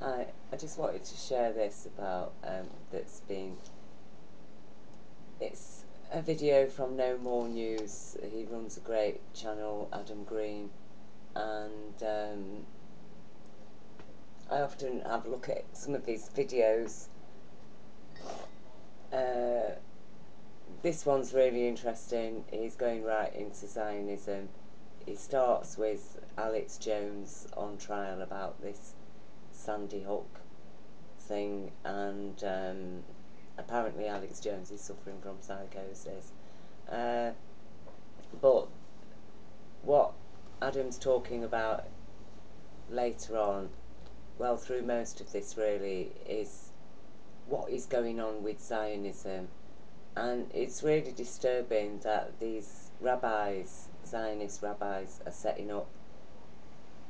Hi, I just wanted to share this about it's a video from No More News. He runs a great channel, Adam Green, and I often have a look at some of his videos. Uh, this one's really interesting. He's going right into Zionism. He starts with Alex Jones on trial about this Sandy Hook thing, and apparently Alex Jones is suffering from psychosis. But what Adam's talking about later on, well, through most of this really, is what is going on with Zionism. And it's really disturbing that these rabbis, Zionist rabbis, are setting up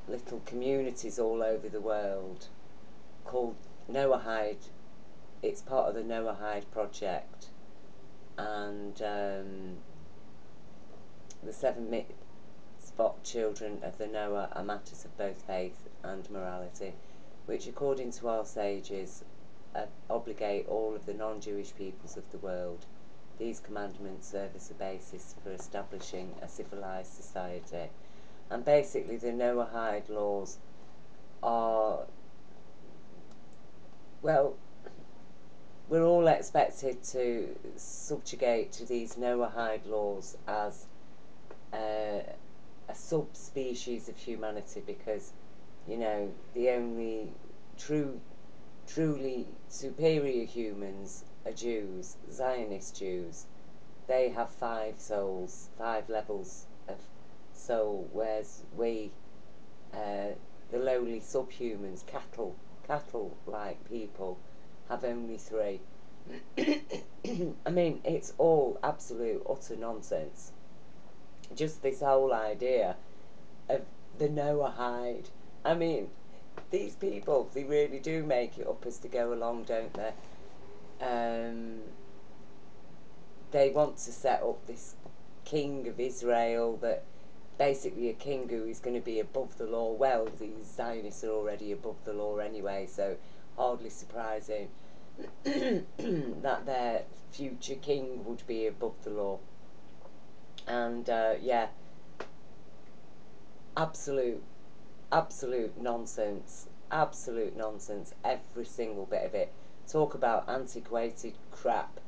little communities all over the world called Noahide. It's part of the Noahide project, and the 7 children of the Noah are matters of both faith and morality, which, according to our sages, obligate all of the non-Jewish peoples of the world. These commandments serve as a basis for establishing a civilized society. And basically, the Noahide laws are, well, we're all expected to subjugate to these Noahide laws as a subspecies of humanity, because, you know, the only truly superior humans are Jews, Zionist Jews. They have 5 souls, 5 levels of soul, whereas we, the lowly subhumans, cattle-like people, have only 3. I mean, it's all absolute, utter nonsense. Just this whole idea of the Noahide. I mean, these people, they really do make it up as they go along, don't they? They want to set up this king of Israel, that basically a king who is going to be above the law. Well, these Zionists are already above the law anyway, so hardly surprising that their future king would be above the law. And yeah, absolute nonsense. Absolute nonsense. Every single bit of it. Talk about antiquated crap.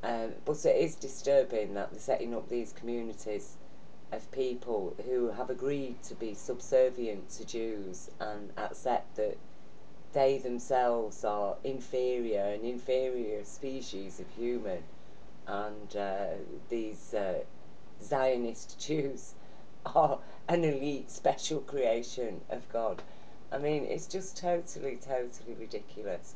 But it is disturbing that they're setting up these communities of people who have agreed to be subservient to Jews and accept that they themselves are inferior, an inferior species of human, and these Zionist Jews are an elite special creation of God. I mean, it's just totally ridiculous.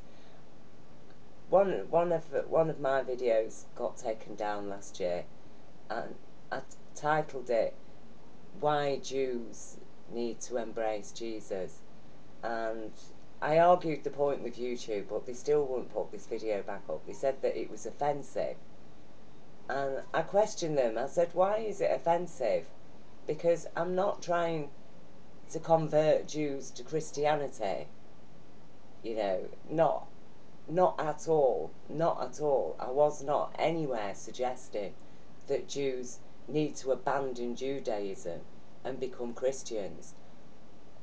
One of my videos got taken down last year, and I titled it "Why Jews Need to Embrace Jesus," and I argued the point with YouTube, but they still wouldn't put this video back up. They said that it was offensive, and I questioned them. I said, "Why is it offensive?" Because I'm not trying to convert Jews to Christianity. You know, not at all. Not at all. I was not anywhere suggesting that Jews need to abandon Judaism and become Christians.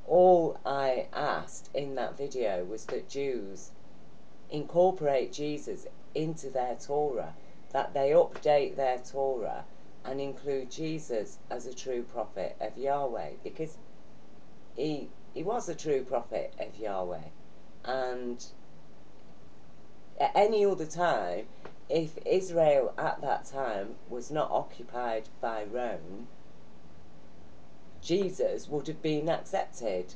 All I asked in that video was that Jews incorporate Jesus into their Torah, that they update their Torah and include Jesus as a true prophet of Yahweh, because he was a true prophet of Yahweh. And at any other time, if Israel at that time was not occupied by Rome, Jesus would have been accepted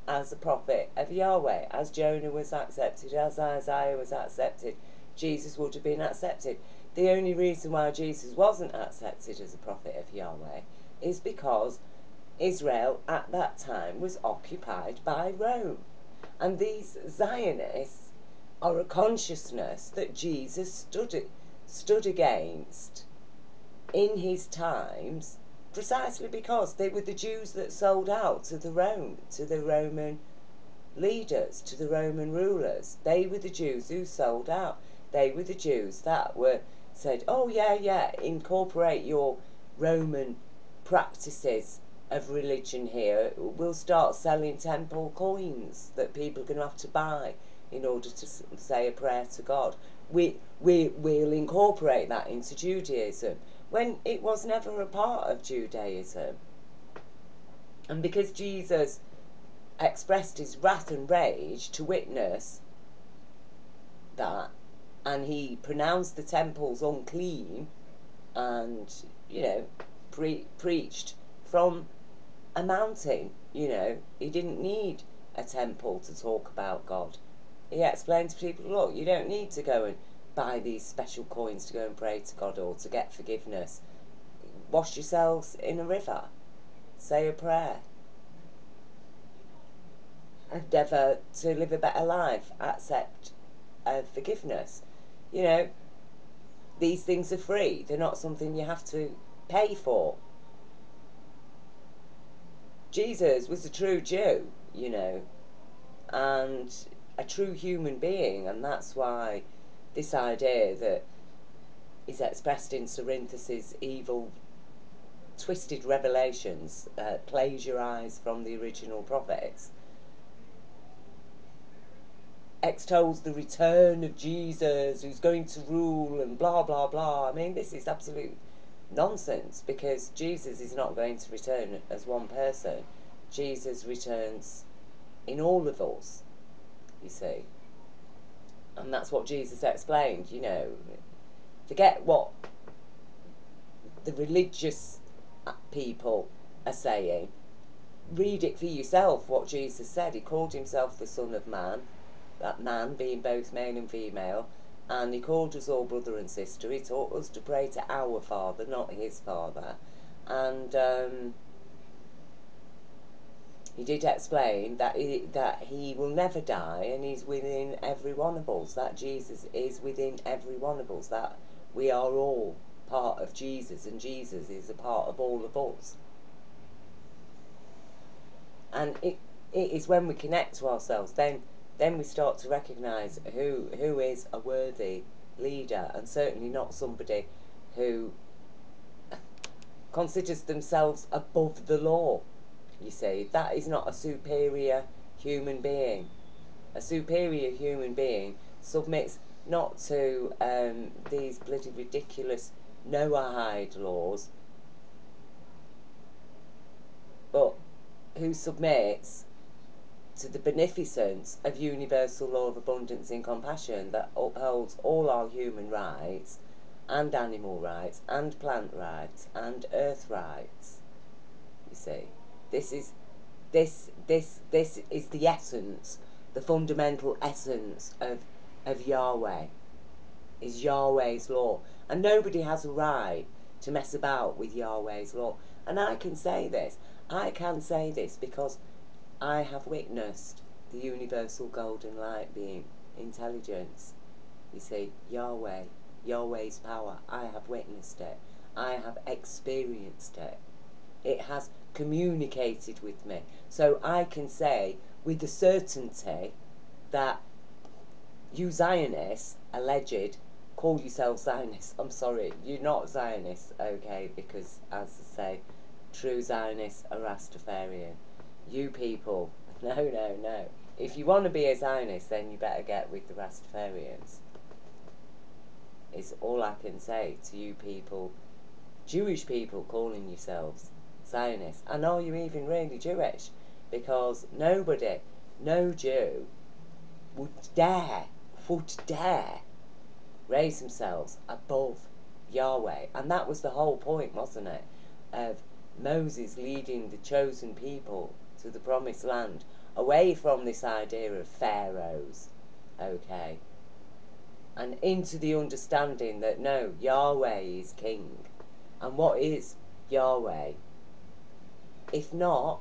as a prophet of Yahweh, as Jonah was accepted, as Isaiah was accepted. Jesus would have been accepted. The only reason why Jesus wasn't accepted as a prophet of Yahweh is because Israel at that time was occupied by Rome. And these Zionists are a consciousness that Jesus stood against in his times, precisely because they were the Jews that sold out to the Roman leaders to the Roman rulers. They were the Jews who sold out. They were the Jews that were said, oh yeah, incorporate your Roman practices of religion here. We'll start selling temple coins that people are going to have to buy in order to say a prayer to God. We'll incorporate that into Judaism, when it was never a part of Judaism. And because Jesus expressed his wrath and rage to witness that, and he pronounced the temples unclean, and, you know, preached from a mountain, you know, he didn't need a temple to talk about God. He explained to people, look, you don't need to go and buy these special coins to go and pray to God or to get forgiveness. Wash yourselves in a river, say a prayer, endeavour to live a better life, accept forgiveness. You know, these things are free. They're not something you have to pay for. Jesus was a true Jew, you know, and a true human being, and that's why this idea that is expressed in Cerinthus's evil, twisted revelations, plagiarised from the original prophets, extols the return of Jesus, who's going to rule, and blah, blah, blah. I mean, this is absolute nonsense, because Jesus is not going to return as one person. Jesus returns in all of us, you see. And that's what Jesus explained, you know. Forget what the religious people are saying. Read it for yourself, what Jesus said. He called himself the Son of Man, that man being both male and female, and he called us all brother and sister. He taught us to pray to our Father, not his Father. And he did explain that he will never die, and he's within every one of us, that Jesus is within every one of us, that we are all part of Jesus, and Jesus is a part of all of us. And it is when we connect to ourselves, then we start to recognise who is a worthy leader, and certainly not somebody who considers themselves above the law. You see, that is not a superior human being. A superior human being submits not to these bloody ridiculous Noahide laws, but who submits to the beneficence of universal law of abundance and compassion that upholds all our human rights, and animal rights, and plant rights, and earth rights. You see, this is the essence, the fundamental essence of Yahweh, is Yahweh's law. And nobody has a right to mess about with Yahweh's law. And I can say this because I have witnessed the universal golden light being intelligence. You see, Yahweh's power, I have witnessed it. I have experienced it. It has communicated with me. So I can say with the certainty that you Zionists, alleged, call yourselves Zionists. I'm sorry, you're not Zionists, okay, because, as I say, true Zionists are Rastafarian. You people, no. If you want to be a Zionist, then you better get with the Rastafarians. Is all I can say to you people, Jewish people calling yourselves Zionists. And are you even really Jewish? Because nobody, no Jew, would dare raise themselves above Yahweh. And that was the whole point, wasn't it, of Moses leading the chosen people to the promised land, away from this idea of pharaohs, okay, and into the understanding that no, Yahweh is king. And what is Yahweh if not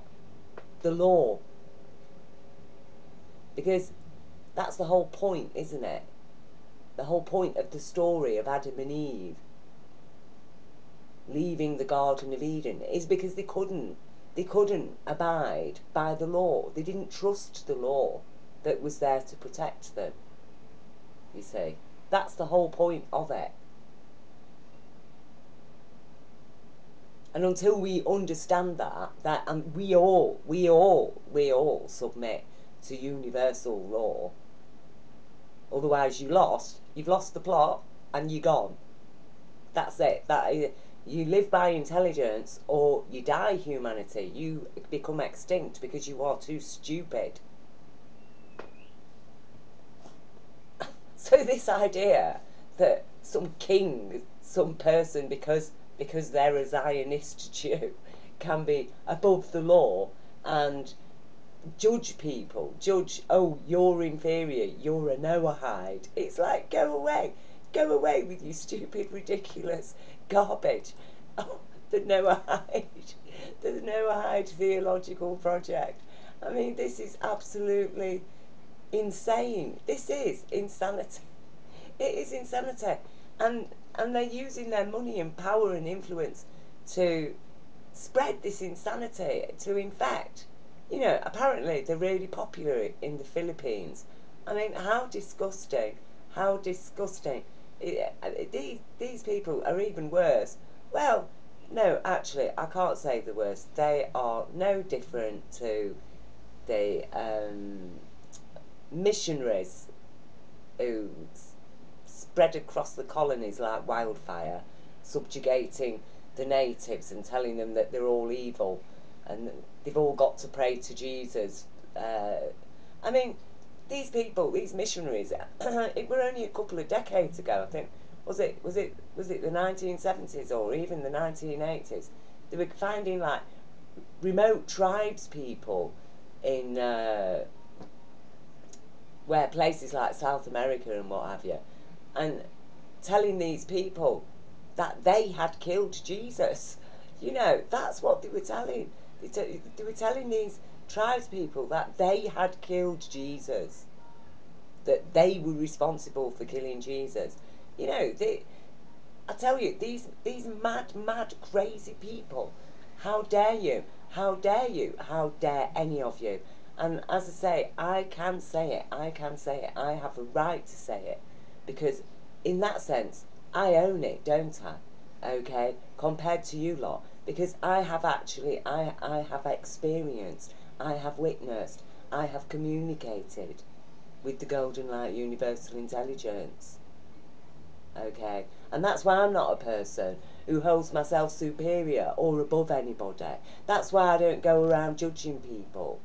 the law? Because that's the whole point, isn't it? The whole point of the story of Adam and Eve leaving the Garden of Eden is because they couldn't abide by the law. They didn't trust the law. that was there to protect them. You see, that's the whole point of it. And until we understand that and we all submit to universal law. Otherwise, you've lost the plot, and you're gone. That's it. You live by intelligence, or you die. Humanity, you become extinct because you are too stupid. So this idea that some king, some person, because they're a Zionist Jew, can be above the law and judge people, oh, you're inferior, you're a Noahide. It's like, go away with your stupid, ridiculous garbage. Oh, the Noahide theological project. I mean, this is absolutely insane. This is insanity. It is insanity. And they're using their money and power and influence to spread this insanity, to infect. Apparently they're really popular in the Philippines. I mean, how disgusting. How disgusting. These people are even worse. Well, no, actually, I can't say the worst. They are no different to the missionaries who spread across the colonies like wildfire, subjugating the natives and telling them that they're all evil and they've all got to pray to Jesus. I mean, these people, these missionaries, it were only a couple of decades ago, I think. Was it the 1970s or even the 1980s? They were finding like remote tribes people in where places like South America and what have you, and telling these people that they had killed Jesus. That's what they were telling. They were telling these tribespeople that they had killed Jesus, that they were responsible for killing Jesus. I tell you, these mad, crazy people. How dare you? How dare you? How dare any of you? And as I say, I can say it. I can say it. I have a right to say it, because in that sense, I own it, don't I? Okay, compared to you lot, because I have experienced, I have witnessed, I have communicated with the Golden Light Universal Intelligence. Okay, and that's why I'm not a person who holds myself superior or above anybody. That's why I don't go around judging people.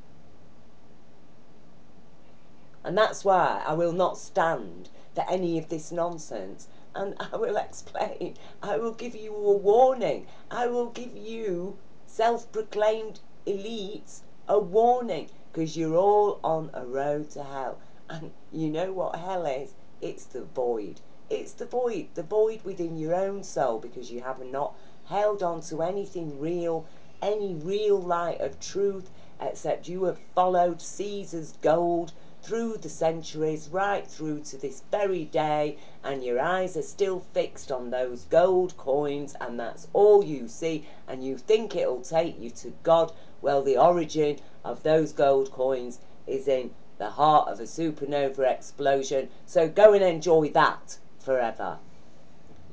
And that's why I will not stand for any of this nonsense. And I will explain. I will give you a warning. I will give you, self-proclaimed elites, a warning. Because you're all on a road to hell. And you know what hell is? It's the void. It's the void within your own soul, because you have not held on to anything real, any real light of truth, except you have followed Caesar's gold through the centuries, right through to this very day, and your eyes are still fixed on those gold coins, and that's all you see, and you think it'll take you to God. Well, the origin of those gold coins is in the heart of a supernova explosion, so go and enjoy that forever.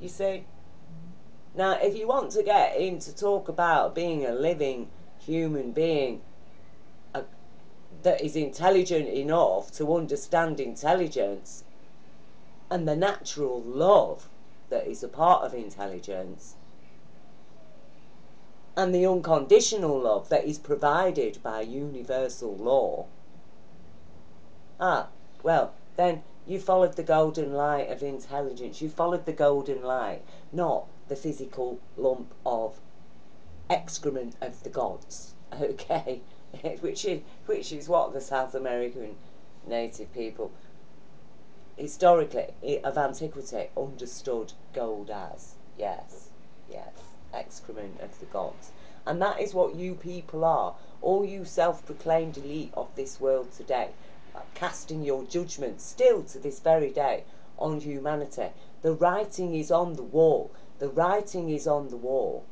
You see? Now, if you want to get into talk about being a living human being that is intelligent enough to understand intelligence and the natural love that is a part of intelligence and the unconditional love that is provided by universal law, well, then you followed the golden light of intelligence. You followed the golden light, not the physical lump of excrement of the gods, okay? which is what the South American native people historically of antiquity understood gold as. Yes, excrement of the gods. And that is what you people are, all you self-proclaimed elite of this world today, casting your judgment still to this very day on humanity. The writing is on the wall. The writing is on the wall.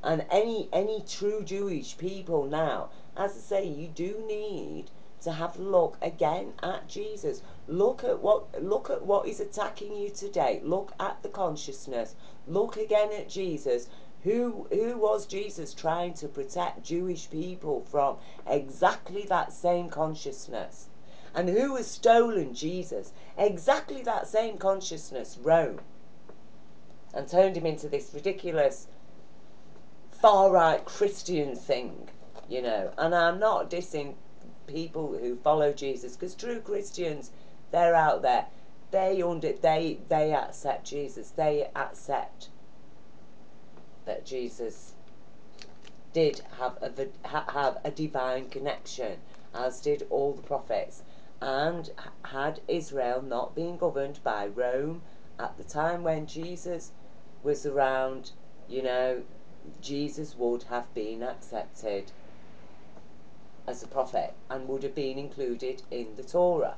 And any true Jewish people now, as I say, you do need to have a look again at Jesus. Look at what is attacking you today. Look at the consciousness. Look again at Jesus. Who was Jesus trying to protect Jewish people from? Exactly that same consciousness. And who has stolen Jesus? Exactly that same consciousness, Rome. And turned him into this ridiculous far-right Christian thing, you know. And I'm not dissing people who follow Jesus, because true Christians, they're out there. They accept Jesus. They accept that Jesus did have a divine connection, as did all the prophets. And had Israel not been governed by Rome at the time when Jesus was around, you know, Jesus would have been accepted as a prophet and would have been included in the Torah.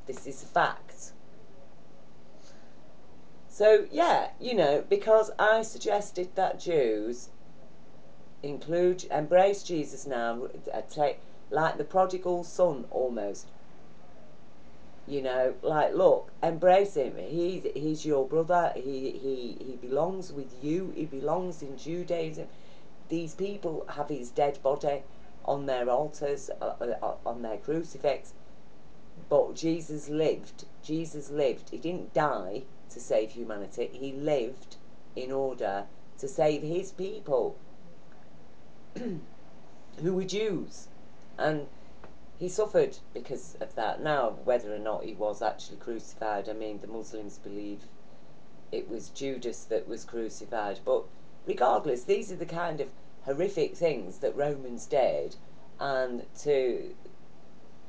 This is a fact. So, yeah, you know, because I suggested that Jews embrace Jesus now, take, like the prodigal son almost. You know, like, look, embrace him. He's your brother. He belongs with you. He belongs in Judaism. These people have his dead body on their altars, on their crucifix. But Jesus lived. Jesus lived. He didn't die to save humanity. He lived in order to save his people, who were Jews. And he suffered because of that. Now, whether or not he was actually crucified, I mean, the Muslims believe it was Judas that was crucified. But regardless, these are the kind of horrific things that Romans did. And to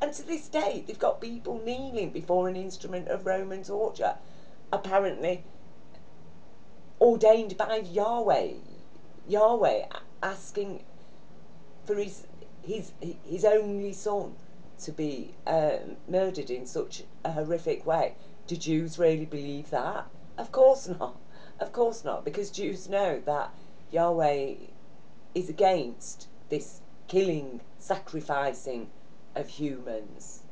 this day, they've got people kneeling before an instrument of Roman torture, apparently ordained by Yahweh, asking for his only son to be murdered in such a horrific way. Do Jews really believe that? Of course not. Of course not, because Jews know that Yahweh is against this killing, sacrificing of humans.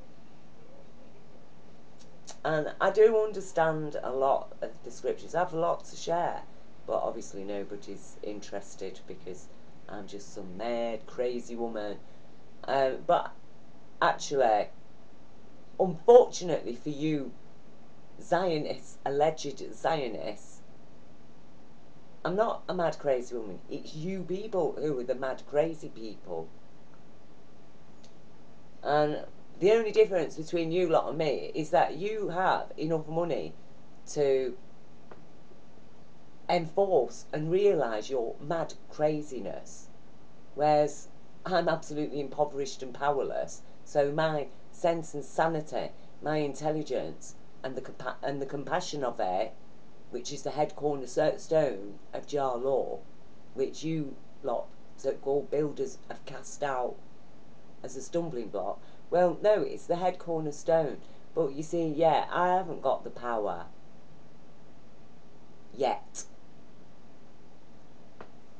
And I do understand a lot of the scriptures. I have a lot to share, but obviously nobody's interested because I'm just some mad, crazy woman. But actually, unfortunately for you Zionists, alleged Zionists, I'm not a mad, crazy woman. It's you people who are the mad, crazy people. And the only difference between you lot and me is that you have enough money to enforce and realise your mad craziness, whereas I'm absolutely impoverished and powerless. So my sense and sanity, my intelligence, and the compassion of it, which is the head cornerstone of Jah law, which you lot, so-called builders, have cast out as a stumbling block. Well, no, it's the head cornerstone. But you see, yeah, I haven't got the power yet.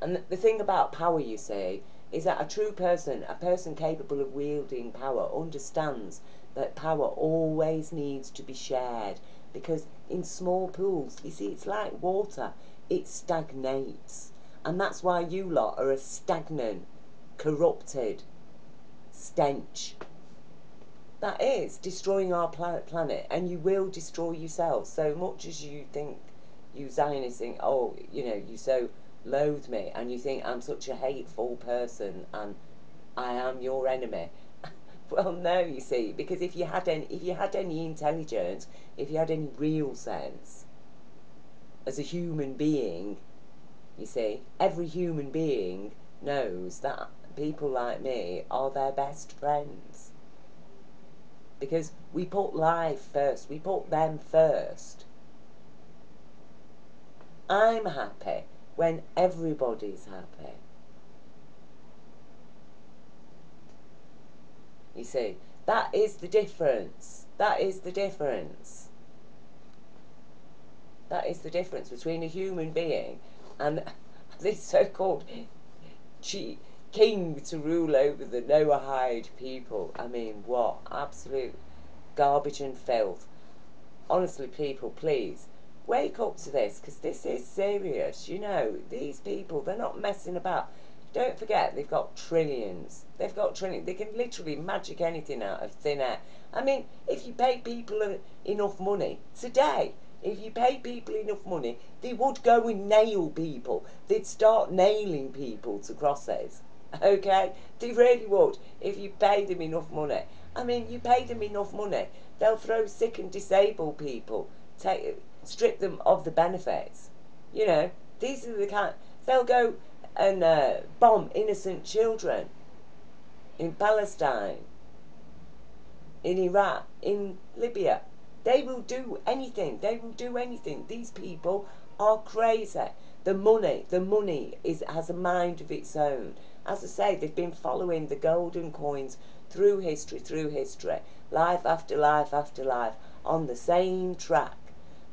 And the thing about power, you see, is that a true person, a person capable of wielding power, understands that power always needs to be shared. Because in small pools, you see, it's like water. It stagnates. And that's why you lot are a stagnant, corrupted stench. That is destroying our planet, and you will destroy yourself. So much as you think, you Zionists think, oh, you know, you so loathe me, and you think I'm such a hateful person, and I am your enemy. Well, no, you see, because if you had any intelligence, if you had any real sense, as a human being, you see, every human being knows that people like me are their best friends. Because we put life first. We put them first. I'm happy when everybody's happy. You see, that is the difference. That is the difference. That is the difference between a human being and this so-called king to rule over the Noahide people. I mean, what absolute garbage and filth. Honestly, people, please wake up to this, because this is serious. You know, these people, they're not messing about. Don't forget, they've got trillions. They've got trillions. They can literally magic anything out of thin air. I mean, if you pay people enough money today, if you pay people enough money, they would go and nail people. They'd start nailing people to crosses. Okay? They really would, if you pay them enough money. I mean, you pay them enough money, they'll throw sick and disabled people, strip them of the benefits. You know, these are the kind. They'll go and bomb innocent children in Palestine, in Iraq, in Libya. They will do anything. They will do anything. These people are crazy. The money has a mind of its own. As I say, they've been following the golden coins through history, life after life after life, on the same track.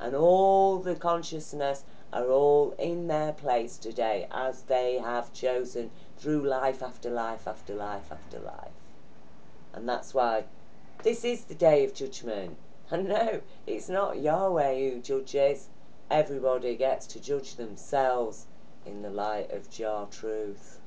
And all the consciousness are all in their place today, as they have chosen through life after life after life after life. And that's why this is the day of judgment. And no, it's not Yahweh who judges. Everybody gets to judge themselves in the light of Jah truth.